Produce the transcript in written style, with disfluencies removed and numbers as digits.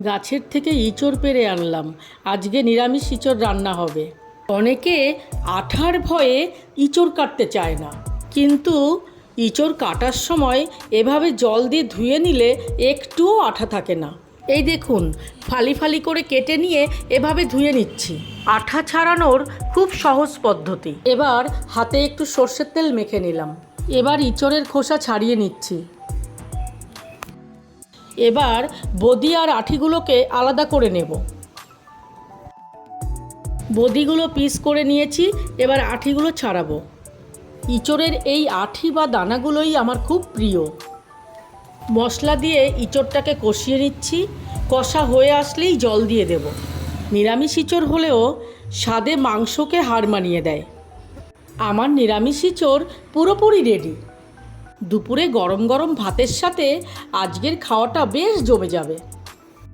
গাছের থেকে ইঁচড় পেড়ে আনলাম। আজকে নিরামিষ ইঁচড় রান্না হবে। অনেকে আঠার ভয়ে ইঁচড় কাটতে চায় না, কিন্তু ইঁচড় কাটার সময় এভাবে জল দিয়ে ধুয়ে নিলে একটুও আঠা থাকে না। এই দেখুন, ফালি ফালি করে কেটে নিয়ে এভাবে ধুয়ে নিচ্ছি। আঠা ছাড়ানোর খুব সহজ পদ্ধতি। এবার হাতে একটু সর্ষের তেল মেখে নিলাম। এবার ইঁচড়ের খোসা ছাড়িয়ে নিচ্ছি। এবার বদি আর আঁঠিগুলোকে আলাদা করে নেব। বদিগুলো পিস করে নিয়েছি, এবার আঁঠিগুলো ছাড়াবো। ইঁচড়ের এই আঁঠি বা দানাগুলোই আমার খুব প্রিয়। মশলা দিয়ে ইঁচড়টাকে কষিয়ে নিচ্ছি। কষা হয়ে আসলেই জল দিয়ে দেব। নিরামিষ ইঁচড় হলেও স্বাদে মাংসকে হার মানিয়ে দেয়। আমার নিরামিষ ইঁচড় পুরোপুরি রেডি। দুপুরে গরম গরম ভাতের সাথে আজকের খাওয়াটা বেশ জমে যাবে।